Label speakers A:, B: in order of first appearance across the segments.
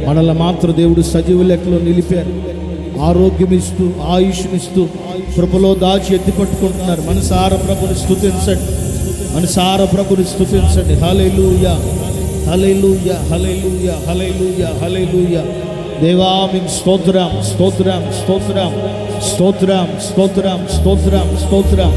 A: మనల్ని మాత్రం దేవుడు సజీవ లెక్కలో నిలిపారు. ఆరోగ్యం ఇస్తూ, ఆయుష్నిస్తూ, కృపలో దాచి ఎత్తి పట్టుకుంటున్నారు. మనసార ప్రభుని స్తుతించండి, మనసార ప్రభుని స్తుతించండి. హల్లెలూయా, హల్లెలూయా, హల్లెలూయా, హల్లెలూయా, హల్లెలూయా. దేవా మీకు స్తోత్రం, స్తోత్రం, స్తోత్రం, స్తోత్రం, స్తోత్రం, స్తోత్రం, స్తోత్రం,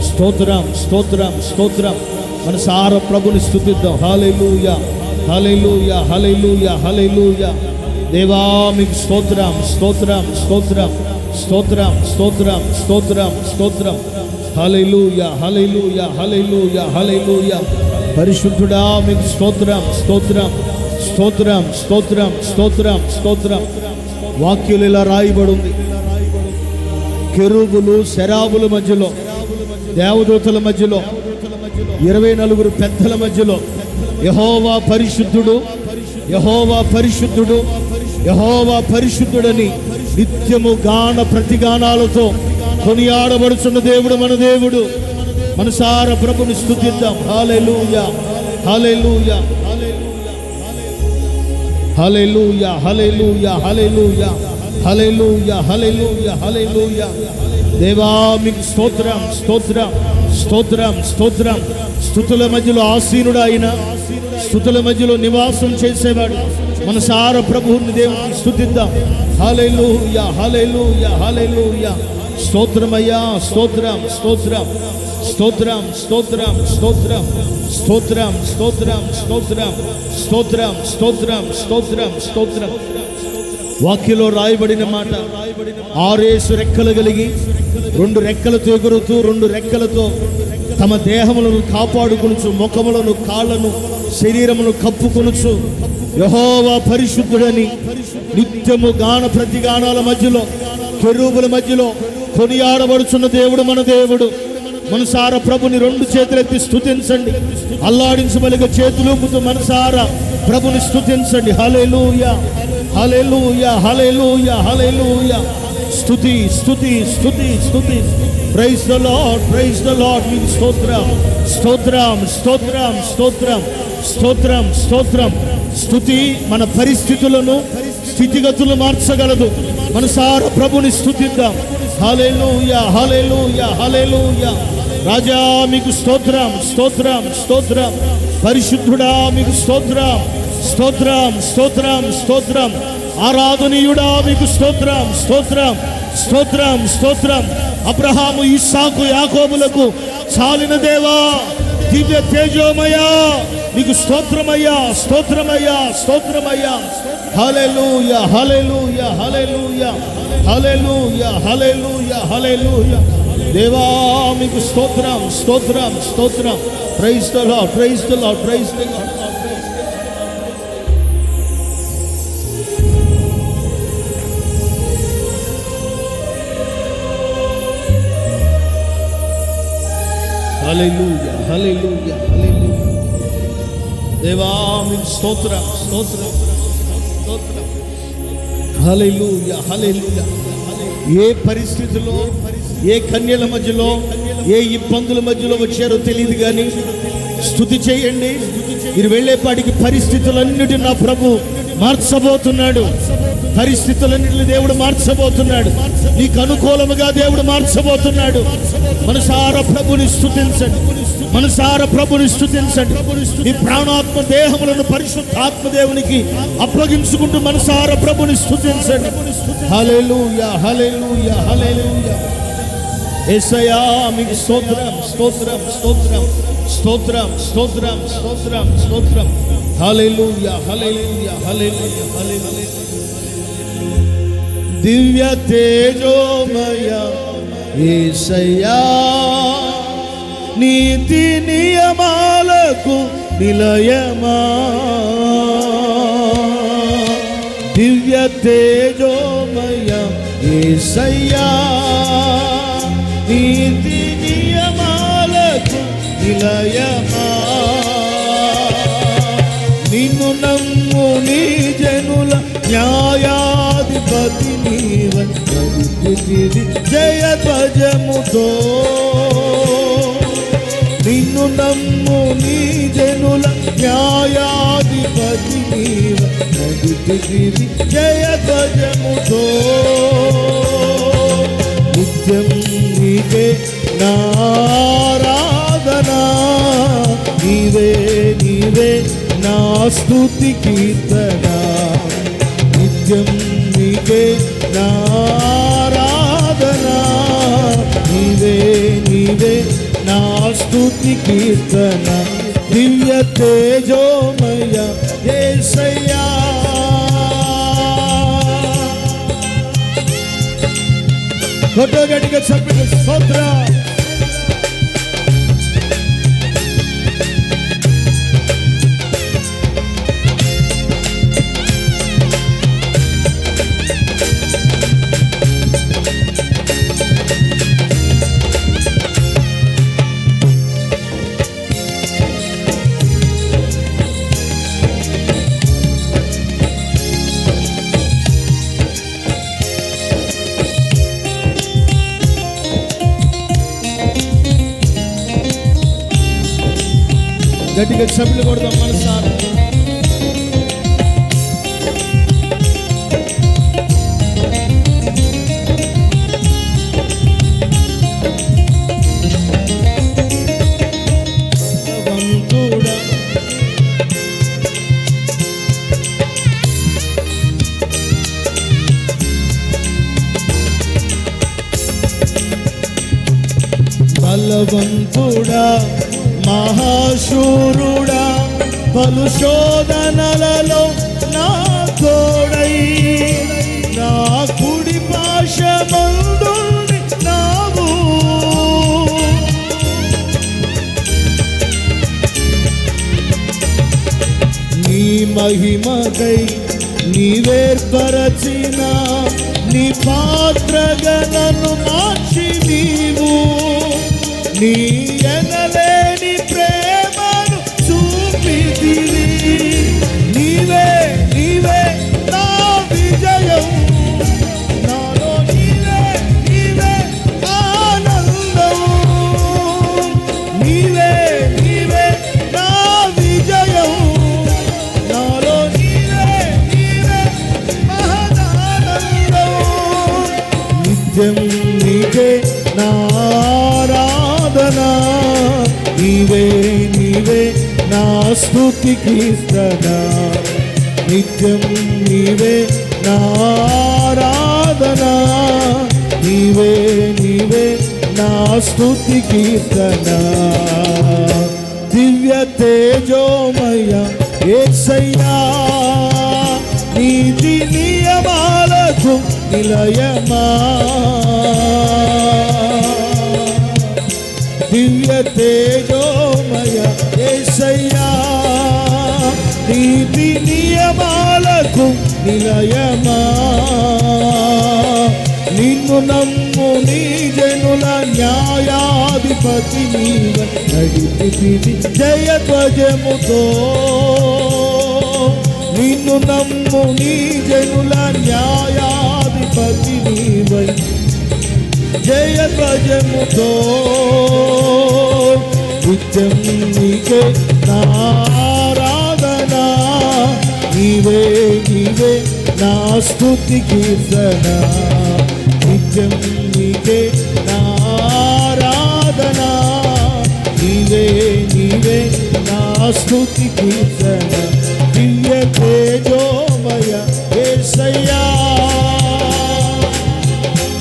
A: స్తోత్రం, స్తోత్రం, స్తోత్రం. మనసార ప్రభుని స్తుతిద్దాం. హల్లెలూయా, హల్లెలూయా, హల్లెలూయా, హల్లెలూయా. దేవా మీకు స్తోత్రం, స్తోత్రం, స్తోత్రం, స్తోత్రం, స్తోత్రం, స్తోత్రం, స్తోత్రం. హల్లెలూయా, హల్లెలూయా, హల్లెలూయా, హల్లెలూయా. పరిశుద్ధుడా మీకు స్తోత్రం, స్తోత్రం, స్తోత్రం, స్తోత్రం, స్తోత్రం, స్తోత్రం. వాక్యులు ఇలా రాయబడి ఉంది. కెరూబులు శరాబుల మధ్యలో, దేవదూతల మధ్యలో, 24 పెద్దల మధ్యలో యెహోవా పరిశుద్ధుడు, యెహోవా పరిశుద్ధుడు, యెహోవా పరిశుద్ధుడని నిత్యము గాన ప్రతిగానాలతో కొనియాడబడుచున్న దేవుడు మన దేవుడు. మనసార ప్రభుని స్తుతిద్దాం. హల్లెలూయా, hallelujah, hallelujah, hallelujah, hallelujah, hallelujah, hallelujah, hallelujah. దేవా మీకు స్తోత్రం, స్తోత్రం, స్తోత్రం, స్తోత్రం. స్తుతుల మధ్యలో ఆసీనుడు ఆయన, స్తుతుల మధ్యలో నివాసం చేసేవాడు. మనసార ప్రభువుని దేవుని స్తుతిద్దాం. హల్లెలూయా, హల్లెలూయా, హల్లెలూయా. స్తోత్రమయ్యా, స్తోత్రం, స్తోత్రం, స్తోత్రం, స్తోత్రం, స్తోత్రం, స్తోత్రం, స్తోత్రం, స్తోత్రం, స్తోత్రం, స్తోత్రం, స్తోత్రం, స్తోత్రం. వాక్యలో రాయబడిన మాట, 6 రెక్కలు కలిగి 2 రెక్కలతో ఎగురుతూ 2 రెక్కలతో తమ దేహములను కాపాడుకొనుచు, ముఖములను, కాళ్ళను, శరీరమును కప్పుకొనుచు యెహోవా పరిశుద్ధుడని నిత్యము గాన ప్రతిగానాల మధ్యలో, కెరూబుల మధ్యలో కొనియాడబడుచున్న దేవుడు మన దేవుడు. మనసార ప్రభుని 2 చేతులెత్తి స్తుతించండి. అల్లాడించబలిగా చేతులూపుతూ మనసార ప్రభుని స్తుతించండి. హల్లెలూయా, హల్లెలూయా, హల్లెలూయా, హల్లెలూయా. స్తుతి, స్తుతి, స్తుతి, స్తుతి. Praise the Lord, praise the Lord. మీకు స్తోత్రం, స్తోత్రం, స్తోత్రం, స్తోత్రం, స్తోత్రం, స్తోత్రం. స్తుతి మన పరిస్థితులను, స్థితిగతులు మార్చగలదు. మనసార ప్రభుని స్తుతిద్దాం. హల్లెలూయా, హల్లెలూయా, హల్లెలూయా. రాజా మీకు స్తోత్రం, స్తోత్రం, స్తోత్రం. పరిశుద్ధుడా మీకు స్తోత్రం, స్తోత్రం, స్తోత్రం, స్తోత్రం. ఆరాధనీయుడా మీకు స్తోత్రం, స్తోత్రం, స్తోత్రం, స్తోత్రం. అబ్రహాము, ఇస్సాకు, యాకోబులకు చాలిన దేవా, దివ్య తేజోమయ్యా మీకు స్తోత్రమయ్యా, స్తోత్రమయ్యా, స్తోత్రమయ్యా. హల్లెలూయా, hallelujah, hallelujah, hallelujah, hallelujah, hallelujah. దేవా మీకు స్తోత్రం, స్తోత్రం, స్తోత్రం. Praise the Lord, praise the Lord, praise the Lord. Hallelujah, hallelujah, hallelujah. దేవా మీకు స్తోత్రం, స్తోత్రం, స్తోత్రం. హల్లెలూయా, హల్లెలూయా. ఏ పరిస్థితిలో, ఏ కన్యల మధ్యలో, ఏ ఇబ్బందుల మధ్యలో వచ్చారో తెలియదు కానీ స్తుతి చేయండి. మీరు వెళ్ళేపాటికి పరిస్థితులన్నిటి నా ప్రభు మార్చబోతున్నాడు. పరిస్థితులన్నిటిని దేవుడు మార్చబోతున్నాడు. నీకు అనుకూలముగా దేవుడు మార్చబోతున్నాడు. మనసార ప్రభుని స్తుతించండి, మనసార ప్రభుని స్తుతించండి. ఈ ప్రాణాత్మ దేహములను పరిశుద్ధాత్మ దేవునికి అప్పగించుకుంటూ మనసార ప్రభుని స్తుతించండి. హల్లెలూయా, హల్లెలూయా, హల్లెలూయా. యేసయ్యా మీకు స్తోత్రం, స్తోత్రం, స్తోత్రం, స్తోత్రం, స్తోత్రం, స్తోత్రం, స్తోత్రం. హల్లెలూయా, హల్లెలూయా, హల్లెలూయా, హల్లెలూయా. దివ్య తేజోమయ యేసయ్యా, నీతి నియమాలకు నిలయమా. దివ్య తేజోమయ యేసయ్యా, నీతి నియమాలకు నిలయమా. నిన్ను నమ్ము నీ జనుల న్యాయాధిపతి నీవని జయ ధ్వజముతో. నిన్ను నమ్ము నీ జనుల న్యాయాధిపతి నీవని నడిపితివి జయ ధ్వజముతో. నిత్యం నీకే నారాధనా, నీవే నీవే నా స్తుతి కీర్తన. నిత్యం నీకే నారాధనా, నీవే నీవే నా స్తుతి కీర్తన. దివ్య తేజోమయ యేసయ్యా, కొట్టు గట్టిగా చెప్పండి స్తోత్రం. గట్టిగా చప్పట్లు కొడదాం మనసారా. బలవంతుడా మహాశూరుడా, పలు శోధనలలో నా తోడై, నా కుడి పాశమందున్నావు. నీ మహిమకై నీవేర్పరచిన నీ పాత్రగా నన్ను మార్చి నీవు, నీ ఎనలేని ప్రేమను చూపితివి. నీవే నీవే నా విజయం, నాలో నీవే నీవే ఆనందం. నీవే నీవే నా విజయం, నాలో నీవే నీవే మహదానందం. నిత్యం నీకే నారాధనా, నీవే నీవే నా స్తుతి కీర్తన. నిత్యం నీవే నారాధనా, నీవే నీవే నా స్తుతి కీర్తన. దివ్య తేజోమయ యేసయ్యా, నీతి నియమాలకు నిలయమా. దివ్య తేజోమయ యేసయ్యా, నీతి నియమాలకు నిలయమా. నిన్ను నమ్ము నీ జనుల న్యాయాధిపతి నీవే, నడిపితివి జయ ధ్వజముతో. నిన్ను నమ్ము నీ జనుల న్యాయాధిపతి నీవే, జయ ధ్వజముతో. నిత్యం నీకే నారాధనా, నీవే నీవే నా స్తుతి కీర్తన. నిత్యం నీకే నారాధనా, నీవే నీవే నా స్తుతి కీర్తన. దివ్య తేజోమయ యేసయ్యా,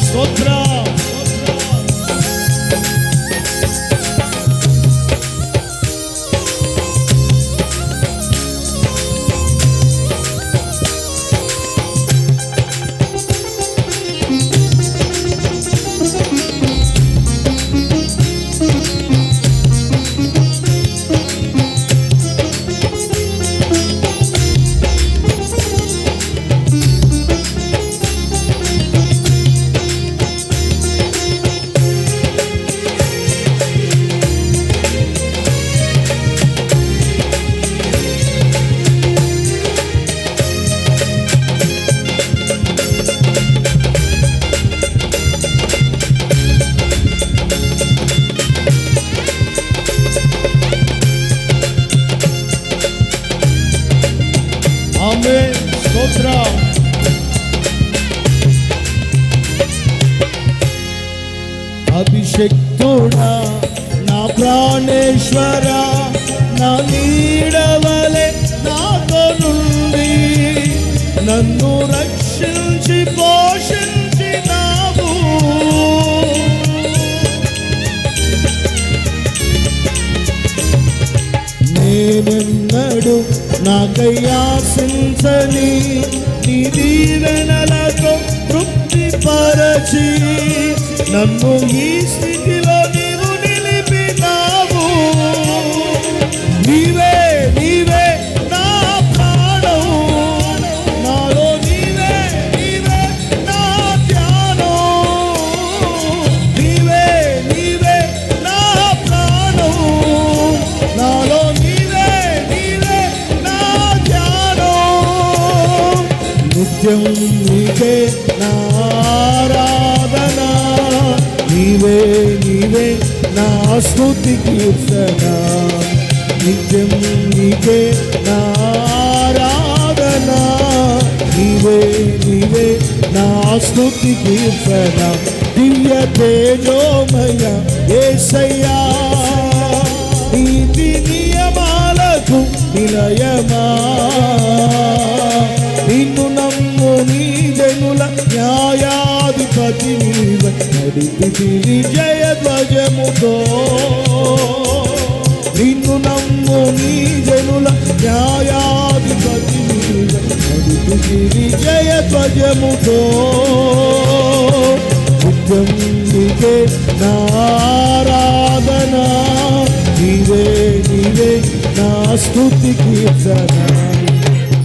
A: స్తోత్రం. శక్తుడా నా ప్రాణేశ్వర నా నీడవలె నాతో నుండి నన్ను రక్షించి పోషించినావు. నేనెన్నడు నాకై ఆశించని నీ దీవెనలతో తృప్తిపరచి నన్ను ఈ స్థితిలో నీవు నిలిపినావు. నీవే నీవే నా ప్రాణం, నాలో నీవే నీవే నా ధ్యానం. నీవే నీవే నా ప్రాణం, నాలో నీవే నీవే నా ధ్యానం. నిత్యం నీకే నా ఆరాధన, నీవే నీవే నా స్తుతి కీర్తన. నిత్యం నీకే నా ఆరాధన, నీవే నీవే నా స్తుతి కీర్తన. దివ్య తేజోమయ యేసయ్యా నీతి నియమాలకు నిలయమా, నిన్ను నమ్ము నీ జనుల న్యాయాధిపతి నీవే నడిపితివి జయధ్వజముతో. నిన్ను నమ్ము నీ జనుల న్యాయాధిపతి నీవే నడిపితివి జయధ్వజముతో. నిత్యం నీకే నా ఆరాధన, నీవే నీవే నా స్తుతి కీర్తన.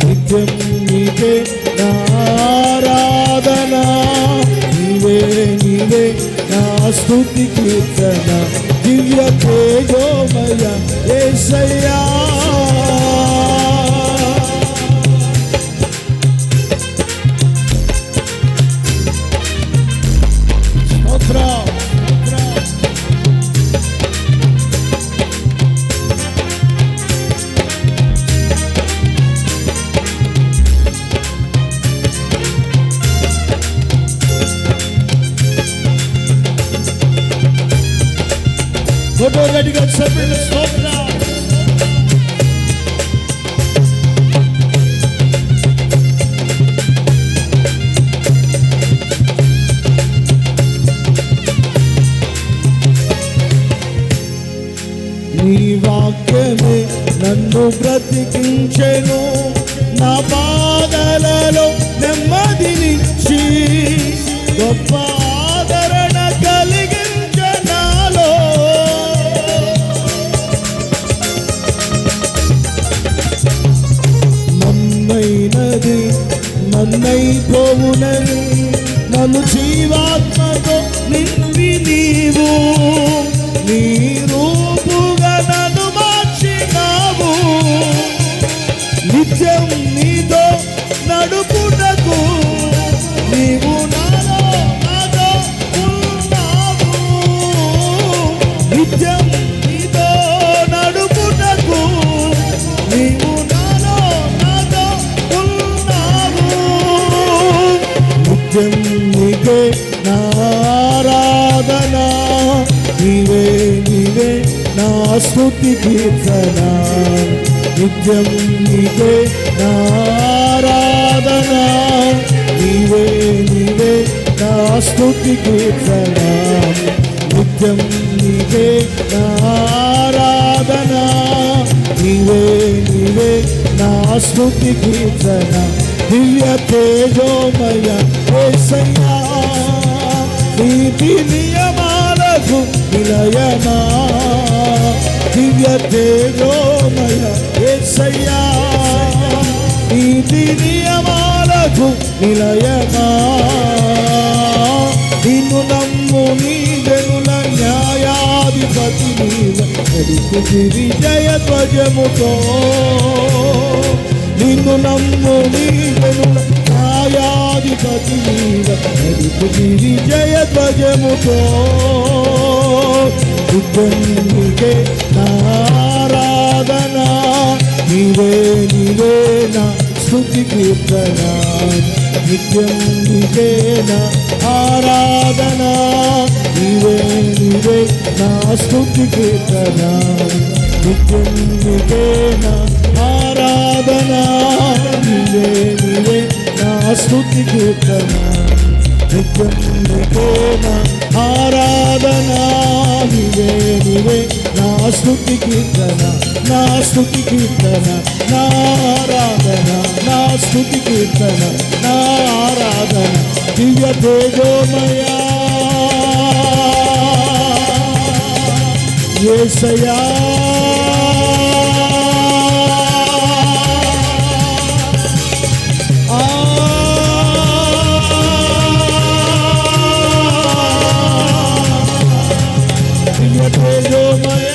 A: నిత్యం నీకే నా ఆరాధన, నీవే నీవే నా స్తుతి కీర్తన. దివ్య తేజోమయ యేసయ్యా గట్టిగా చెప్పండి స్తోత్రం. నీ వాక్యమే నన్ను బ్రతికించెను, నా పాదాలలో నెమ్మదినిచ్చి గొప్ప ఆదరణ కలిగించె నాలో. నన్నైనది నన్నైపోవునని నన్ను జీవాత్మతో నింపి నీవు నీ రూపుగా నన్ను మార్చినావు. నిత్యం నీతో నడుపుటకు నీవు నాలో నాతో ఉన్నావు. నిత్యం నీతో నడుపుటకు నీవు నాలో నాతో ఉన్నావు. నిత్యం నీకే నా ఆరాధన, నీవే నీవే నా స్తుతి కీర్తన. నిత్యం నీకే నా ఆరాధన, నీవే నీవే నా స్తుతి కీర్తన. నిత్యం నీకే నా ఆరాధన, నీవే నీవే నా స్తుతి కీర్తన. దివ్య తేజోమయ యేసయ్యా నీతి నియమాలకు నిలయమా. దివ్య తేజోమయ యేసయ్యా నీతి నియమాలకు నిలయమా. నిన్ను నమ్ము నీ జనుల న్యాయాధిపతి నీవే నడిపితివి జయధ్వజముతో. నిన్ను నమ్ము నీ జనుల న్యాయాధిపతి నీవే నడిపితివి జయధ్వజముతో. నీకే నా ఆరాధన, నీవే నీవే నా స్తుతి కీర్తన. నిత్యం నీకే నా ఆరాధన, నీవే నీవే నా స్తుతి కీర్తన, నిత్యం నీకే నా ఆరాధన, నీవే నీవే నా స్తుతి కీర్తన, నిత్యం నీకే నా ఆరాధన, నీవే నీవే నా స్తుతి కీర్తన, నా స్తుతి కీర్తన, నా ఆరాధన, నా స్తుతి కీర్తన, నా ఆరాధన, దివ్య తేజోమయా యేసయ్యా, దివ్య తేజోమయా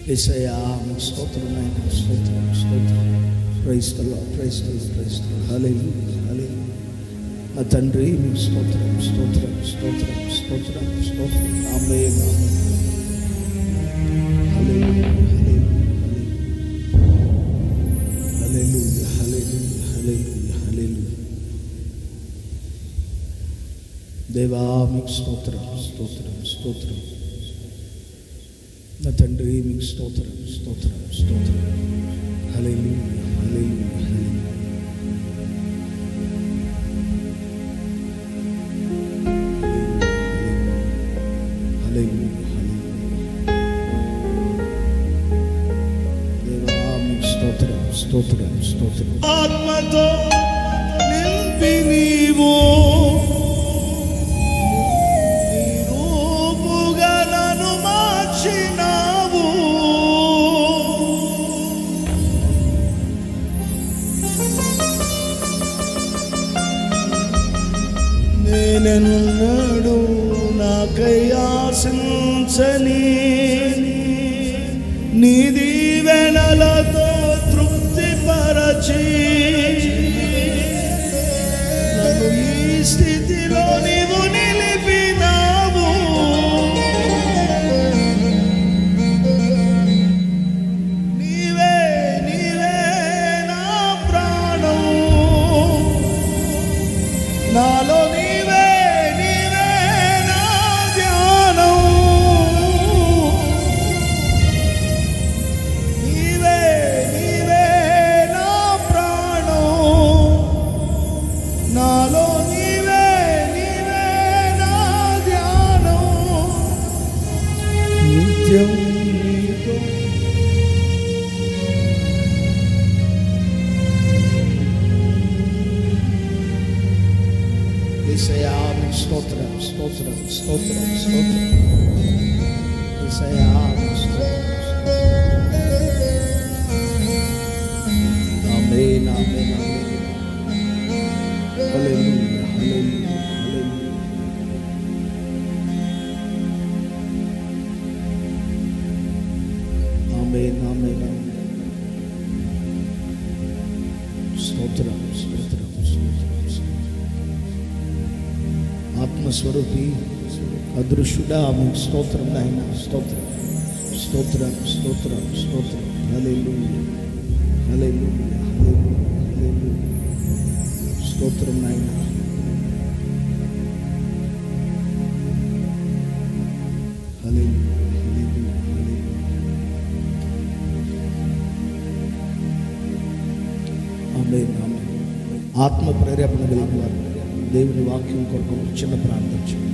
A: యేసయ్యా మీకు స్తోత్రం నాయనా, స్తోత్రం స్తోత్రం. Praise the Lord, praise the Lord, praise the Lord. Hallelujah, hallelujah. నా తండ్రి మీకు స్తోత్రం, స్తోత్రం, స్తోత్రం, స్తోత్రం, స్తోత్రం. ఆమేన్, ఆమేన్. హల్లెలూయా, హల్లెలూయా, హల్లెలూయా, హల్లెలూయా, హల్లెలూయా. దేవా మీకు స్తోత్రం, స్తోత్రం, స్తోత్రం. నా తండ్రి మీకు స్తోత్రం, స్తోత్రం, స్తోత్రం. హల్లెలూయా, హల్లెలూయా, హల్లెలూయా. Hallelujah, hallelujah. దేవా మీకు స్తోత్రం, స్తోత్రం, స్తోత్రం. ఆత్మతో నింపి నీవు నేనెన్నడూ నాకై ఆశించని నీ దీవెనలతో తృప్తిపరచి నన్ను ఈ స్థితిలో నీవు నిలిపినావు. నీవే నీవే నా ప్రాణం, నాలో నిత్యం నీతో. యేసయ్యా మీకు స్తోత్రం, స్తోత్రం, స్తోత్రం, స్తోత్రం. యేసయ్యా మీకు స్తోత్రం. ఆమేన్, ఆమేన్, ఆమేన్. హల్లెలూయా, హల్లెలూయా, హల్లెలూయా. ఆమేన్, ఆమేన్, ఆమేన్. స్తోత్రం, స్తోత్రం, స్తోత్రం, స్తోత్రం. ఆత్మస్వరూపి అదృశ్యుడా మీకు స్తోత్రం నాయనా, స్తోత్రం, స్తోత్రం, స్తోత్రం, స్తోత్రం. హల్లెలూయా, హల్లెలూయా, హల్లెలూయా, హల్లెలూయా. స్తోత్రం నాయనా. హల్లెలూయా, హల్లెలూయా, హల్లెలూయా. ఆమేన్, ఆమేన్. ఆత్మ ప్రేరేపణ కలిగిన వారు దేవుని వాక్యం కొరకు చిన్న ప్రార్థన చేయండి.